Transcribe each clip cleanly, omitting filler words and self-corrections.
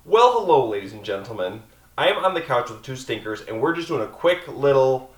Well, hello, ladies and gentlemen. I am on the couch with two stinkers, and we're just doing a quick little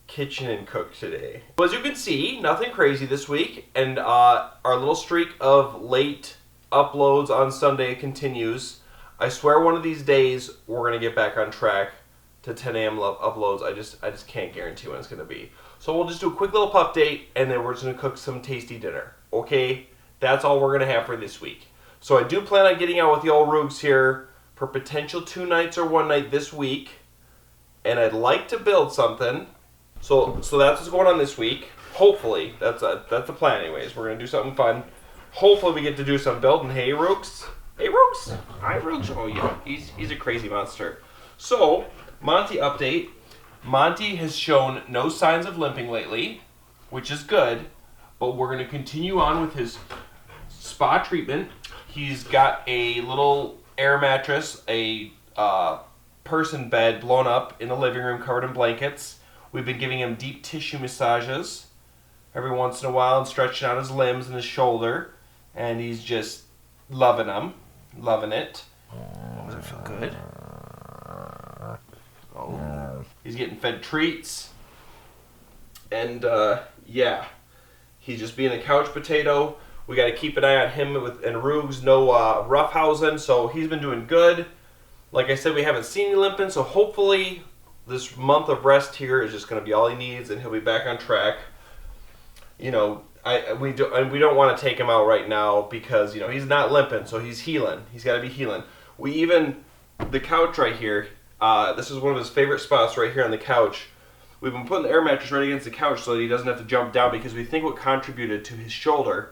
kitchen and cook today. So as you can see, nothing crazy this week, and our little streak of late uploads on Sunday continues. I swear one of these days we're going to get back on track to 10 a.m. uploads. I just can't guarantee when it's going to be. So we'll just do a quick little pupdate, and then we're just going to cook some tasty dinner. Okay? That's all we're going to have for this week. So I do plan on getting out with the old Roogs here for potential 2 nights or 1 night this week. And I'd like to build something. So that's what's going on this week. Hopefully. That's the plan anyways. We're going to do something fun. Hopefully we get to do some building. Hey, Roogs. Hey, Roogs. Hi, Roogs. Oh, yeah. He's a crazy monster. So, Monty update. Monty has shown no signs of limping lately, which is good. But we're going to continue on with his spa treatment. He's got a little air mattress, a person bed blown up in the living room covered in blankets. We've been giving him deep tissue massages every once in a while and stretching out his limbs and his shoulder. And he's just loving them. Loving it. Does it feel good? Oh. He's getting fed treats. And, yeah. He's just being a couch potato. We got to keep an eye on him and Roogs. No roughhousing, so he's been doing good. Like I said, we haven't seen any limping, so hopefully this month of rest here is just going to be all he needs, and he'll be back on track. You know, we don't want to take him out right now because he's not limping, so he's healing. He's got to be healing. The couch right here. This is one of his favorite spots right here on the couch. We've been putting the air mattress right against the couch so that he doesn't have to jump down, because we think what contributed to his shoulder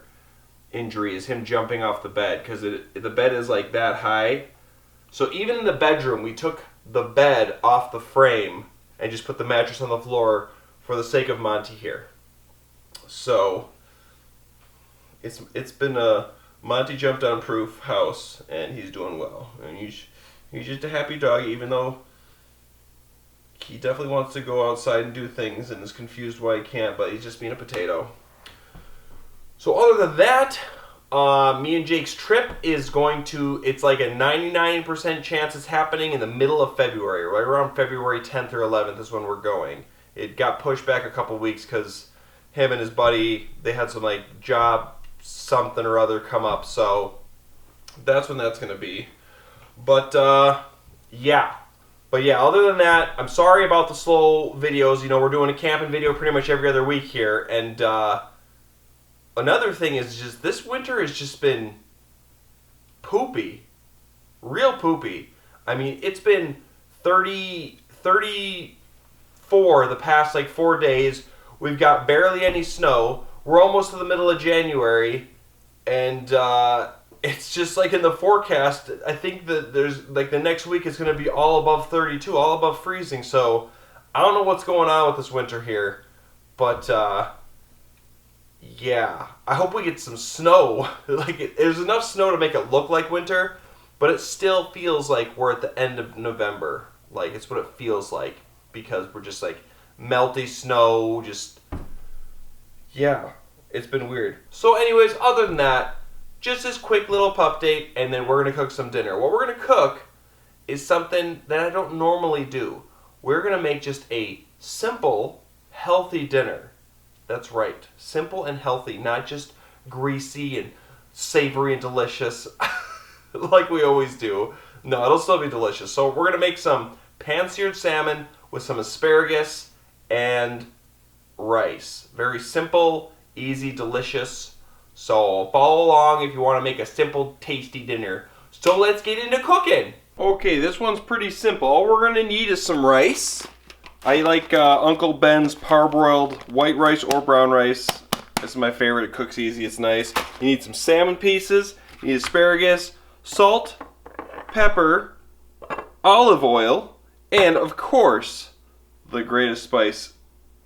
injury is him jumping off the bed, because the bed is like that high. So even in the bedroom, we took the bed off the frame and just put the mattress on the floor for the sake of Monty here. So it's been a Monty jumped on proof house, and he's doing well. And he's just a happy dog, even though he definitely wants to go outside and do things and is confused why he can't, but he's just being a potato. So other than that, me and Jake's trip is it's like a 99% chance it's happening in the middle of February. Right around February 10th or 11th is when we're going. It got pushed back a couple weeks because him and his buddy, they had some job something or other come up. So that's when that's going to be. But yeah. But yeah, other than that, I'm sorry about the slow videos. We're doing a camping video pretty much every other week here. And another thing is just this winter has just been poopy. Real poopy. I mean, it's been 34 the past 4 days. We've got barely any snow. We're almost to the middle of January. And it's just in the forecast, I think that there's the next week is going to be all above 32, all above freezing. So I don't know what's going on with this winter here, but yeah, I hope we get some snow. There's enough snow to make it look like winter, but it still feels like we're at the end of November. It's what it feels like, because we're just melty snow. Yeah, it's been weird. So anyways, other than that, just this quick little update, and then we're going to cook some dinner. What we're going to cook is something that I don't normally do. We're going to make just a simple, healthy dinner. That's right. Simple and healthy, not just greasy and savory and delicious like we always do. No, it'll still be delicious. So we're going to make some pan-seared salmon with some asparagus and rice. Very simple, easy, delicious. So follow along if you want to make a simple, tasty dinner. So let's get into cooking. Okay, this one's pretty simple. All we're going to need is some rice. I like Uncle Ben's parboiled white rice or brown rice. This is my favorite. It cooks easy. It's nice. You need some salmon pieces. You need asparagus, salt, pepper, olive oil, and of course, the greatest spice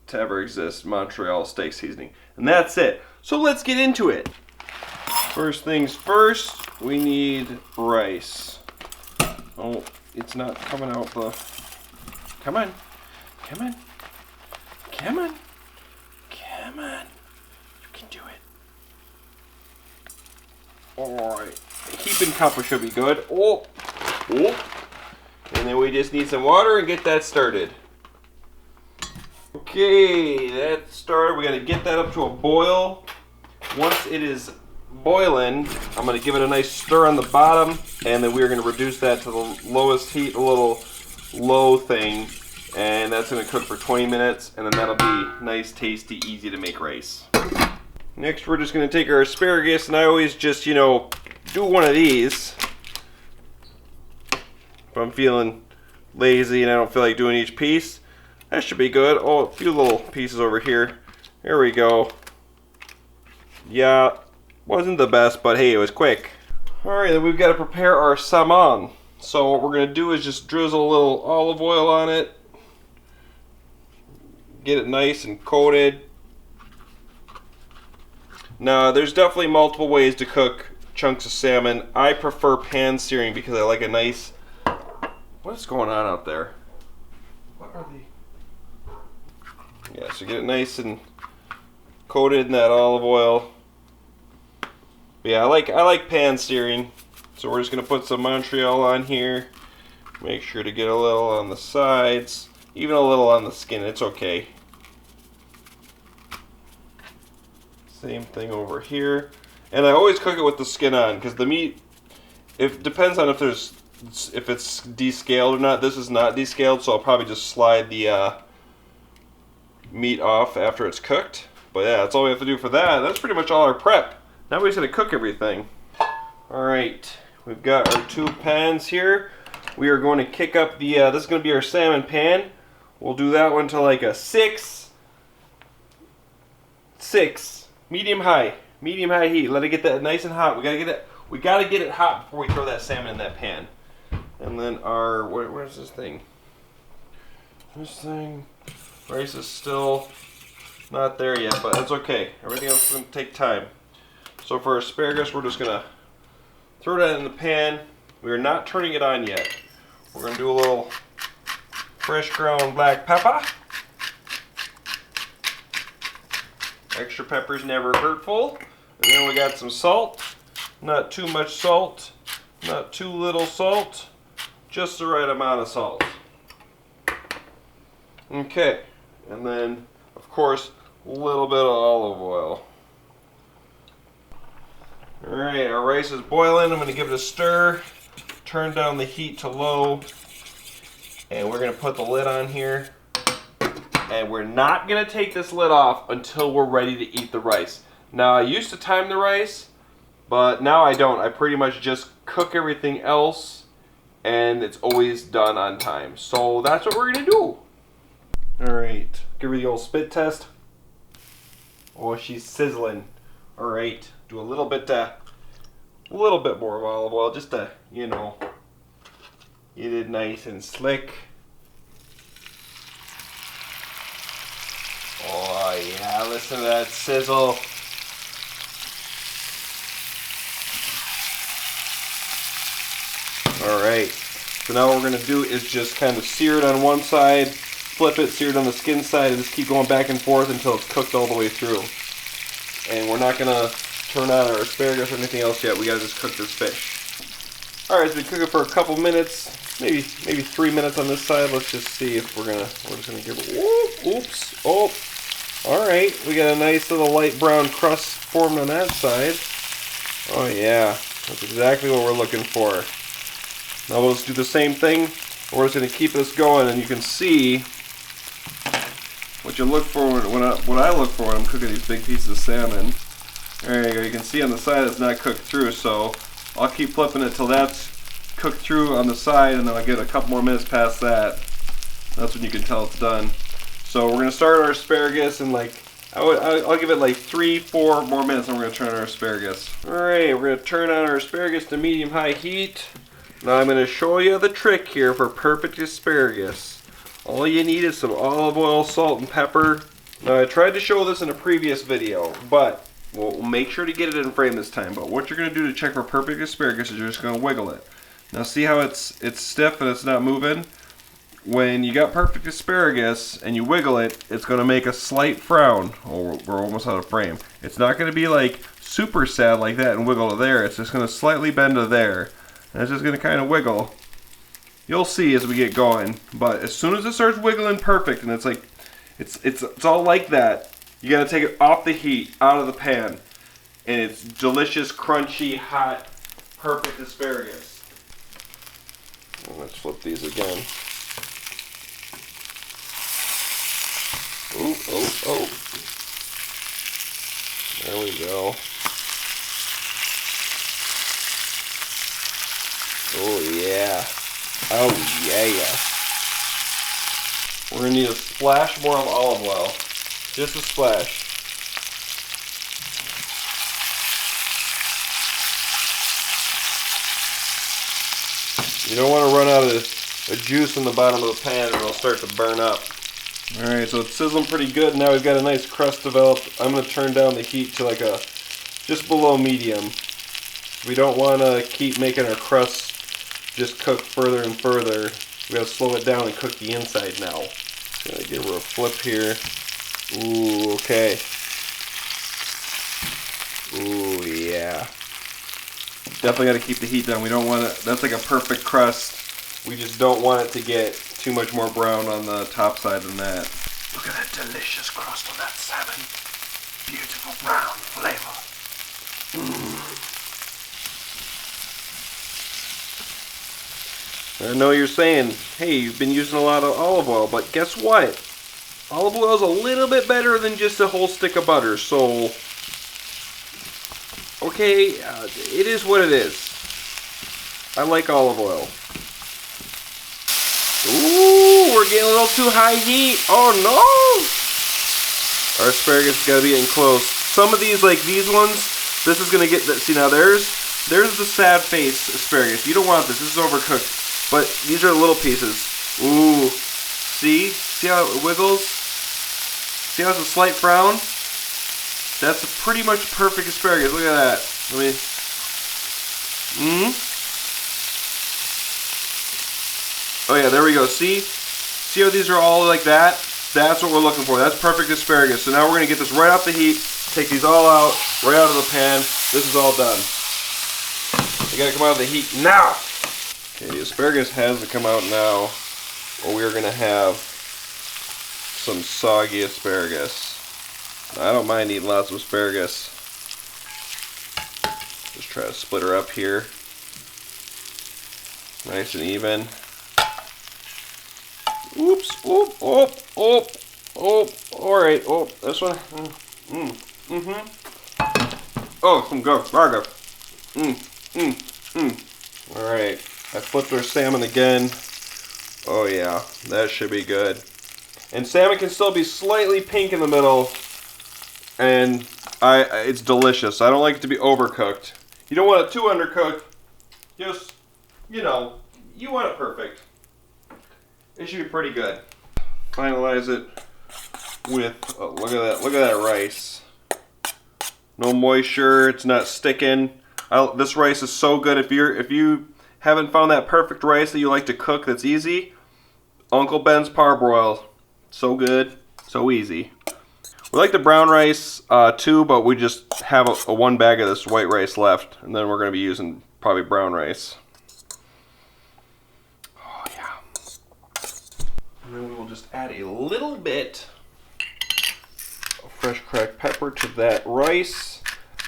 to ever exist, Montreal steak seasoning. And that's it. So let's get into it. First things first, we need rice. Oh, it's not coming out the... Come on. Come on. Come on. Come on. You can do it. Alright. Heaping cup should be good. Oh, oh. And then we just need some water and get that started. Okay, that's started. We got to get that up to a boil. Once it is boiling, I'm going to give it a nice stir on the bottom, and then we're going to reduce that to the lowest heat, a little low thing, and that's going to cook for 20 minutes, and then that'll be nice, tasty, easy to make rice. Next, we're just going to take our asparagus, and I always just, you know, do one of these. If I'm feeling lazy and I don't feel like doing each piece, that should be good. Oh, a few little pieces over here. There we go. Yeah, wasn't the best, but hey, it was quick. Alright, then we've got to prepare our salmon. So what we're going to do is just drizzle a little olive oil on it. Get it nice and coated. Now, there's definitely multiple ways to cook chunks of salmon. I prefer pan searing because I like a nice... What's going on out there? What are the... Yeah, so get it nice and coated in that olive oil. But yeah, I like pan searing. So we're just gonna put some Montreal on here. Make sure to get a little on the sides, even a little on the skin. It's okay. Same thing over here. And I always cook it with the skin on because the meat, it depends on if it's descaled or not. This is not descaled, so I'll probably just slide the meat off after it's cooked. But yeah, that's all we have to do for that. That's pretty much all our prep. Now we're just going to cook everything. Alright, we've got our two pans here. We are going to kick up the, this is going to be our salmon pan. We'll do that one to like a 6, medium high heat. Let it get that nice and hot. We gotta get it hot before we throw that salmon in that pan. And then our, where's this thing? Rice is still not there yet, but that's okay. Everything else is going to take time. So for asparagus, we're just going to throw that in the pan. We are not turning it on yet. We're going to do a little fresh ground black pepper. Extra pepper's never hurtful. And then we got some salt. Not too much salt, not too little salt. Just the right amount of salt. Okay, and then, of course, a little bit of olive oil. Alright, our rice is boiling. I'm going to give it a stir. Turn down the heat to low. And we're going to put the lid on here. And we're not going to take this lid off until we're ready to eat the rice. Now, I used to time the rice, but now I don't. I pretty much just cook everything else, and it's always done on time. So that's what we're going to do. Alright, give her the old spit test. Oh, she's sizzling. Alright, do a little bit more of olive oil, just to, you know, get it nice and slick. Oh yeah, listen to that sizzle. Alright, so now what we're going to do is just kind of sear it on one side, flip it, sear it on the skin side, and just keep going back and forth until it's cooked all the way through. And we're not going to turn on our asparagus or anything else yet. We got to just cook this fish. Alright, so we cook it for a couple minutes, maybe 3 minutes on this side. Let's just see if we're just going to give it, oops, oh, alright, we got a nice little light brown crust formed on that side. Oh yeah, that's exactly what we're looking for. Now we'll just do the same thing. We're just going to keep this going, and you can see what you look for what I look for when I'm cooking these big pieces of salmon. There you go. You can see on the side it's not cooked through, so I'll keep flipping it till that's cooked through on the side, and then I'll get a couple more minutes past that. That's when you can tell it's done. So we're going to start our asparagus, and I'll give it like 3-4 more minutes, and we're going to turn on our asparagus. Alright, we're going to turn on our asparagus to medium-high heat. Now I'm going to show you the trick here for perfect asparagus. All you need is some olive oil, salt, and pepper. Now I tried to show this in a previous video, but we'll make sure to get it in frame this time. But what you're going to do to check for perfect asparagus is you're just going to wiggle it. Now see how it's stiff and it's not moving? When you got perfect asparagus and you wiggle it, it's going to make a slight frown. Oh, we're almost out of frame. It's not going to be like super sad like that and wiggle to there. It's just going to slightly bend to there. And it's just going to kind of wiggle. You'll see as we get going. But as soon as it starts wiggling perfect, and it's like, it's all like that, you got to take it off the heat, out of the pan. And it's delicious, crunchy, hot, perfect asparagus. And let's flip these again. Oh, oh, oh. There we go. Oh, yeah. Oh, yeah. We're going to need a splash more of olive oil. Just a splash. You don't want to run out of juice in the bottom of the pan or it'll start to burn up. Alright, so it's sizzling pretty good. Now we've got a nice crust developed. I'm going to turn down the heat to like just below medium. We don't want to keep making our crust just cook further and further. We got to slow it down and cook the inside now. Gonna give her a flip here. Ooh, okay. Ooh, yeah. Definitely got to keep the heat down. We don't want it. That's like a perfect crust. We just don't want it to get too much more brown on the top side than that. Look at that delicious crust on that salmon. Beautiful brown flavor. I know you're saying, hey, you've been using a lot of olive oil, but guess what? Olive oil is a little bit better than just a whole stick of butter, so okay, it is what it is. I like olive oil. Ooh, we're getting a little too high heat. Oh no! Our asparagus has got to be getting close. Some of these, like these ones, this is gonna get. See now, there's the sad face asparagus. You don't want this. This is overcooked. But these are little pieces. Ooh, see how it wiggles? See how it's a slight brown? That's a pretty much perfect asparagus. Look at that. Let me. Oh yeah, there we go. See how these are all like that? That's what we're looking for. That's perfect asparagus. So now we're gonna get this right off the heat. Take these all out, right out of the pan. This is all done. They gotta come out of the heat now. Okay, the asparagus has to come out now, or we're gonna have some soggy asparagus. I don't mind eating lots of asparagus. Just try to split her up here. Nice and even. Oops, oop, oop, oop, oop. Alright, oh, this one. Oh, some good asparagus. Alright, I flipped our salmon again. Oh yeah, that should be good. And salmon can still be slightly pink in the middle. And it's delicious. I don't like it to be overcooked. You don't want it too undercooked. Just, you know, you want it perfect. It should be pretty good. Finalize it with, oh, look at that rice. No moisture, it's not sticking. This rice is so good. If you haven't found that perfect rice that you like to cook that's easy, Uncle Ben's Parboil. So good, so easy. We like the brown rice too, but we just have a one bag of this white rice left, and then we're going to be using probably brown rice. Oh yeah. And then we will just add a little bit of fresh cracked pepper to that rice.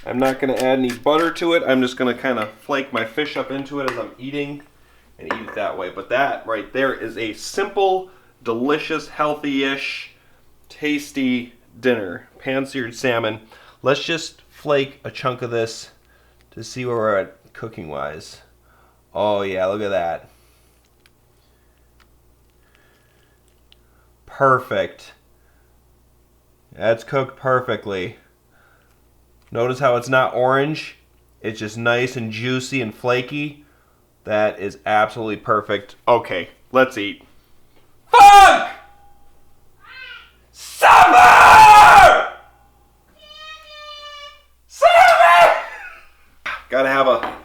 I'm not going to add any butter to it. I'm just going to kind of flake my fish up into it as I'm eating and eat it that way. But that right there is a simple, delicious, healthy-ish, tasty dinner. Pan-seared salmon. Let's just flake a chunk of this to see where we're at cooking-wise. Oh yeah, look at that. Perfect. That's cooked perfectly. Notice how it's not orange. It's just nice and juicy and flaky. That is absolutely perfect. Okay, let's eat. Fuck! Summer! Summer! Gotta have a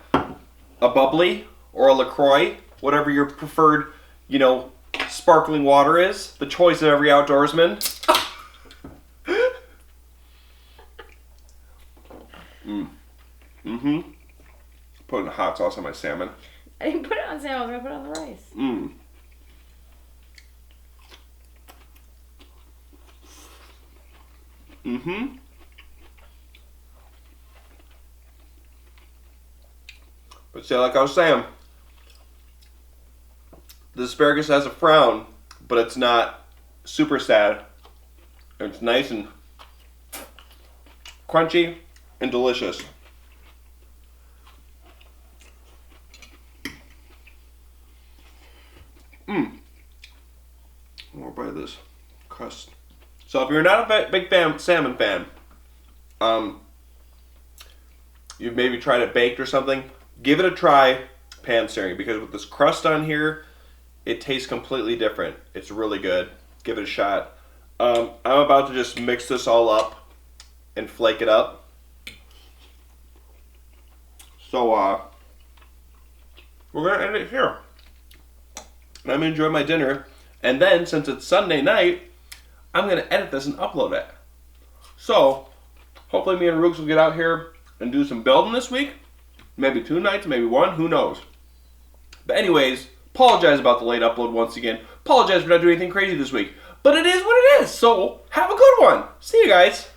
bubbly or a LaCroix, whatever your preferred, you know, sparkling water is. The choice of every outdoorsman. Mm-hmm. Putting hot sauce on my salmon. I didn't put it on salmon. I was gonna put it on the rice. Mmm. Mm-hmm. But see, like I was saying, the asparagus has a frown, but it's not super sad. It's nice and crunchy and delicious. Mmm. More bite of this crust. So if you're not a big salmon fan, you've maybe tried it baked or something, give it a try pan searing, because with this crust on here, it tastes completely different. It's really good. Give it a shot. I'm about to just mix this all up and flake it up. So we're gonna end it here. And I'm gonna enjoy my dinner, and then since it's Sunday night, I'm gonna edit this and upload it. So hopefully me and Rooks will get out here and do some building this week. Maybe 2 nights, maybe 1, who knows. But anyways, apologize about the late upload once again. Apologize for not doing anything crazy this week. But it is what it is, so have a good one. See you guys.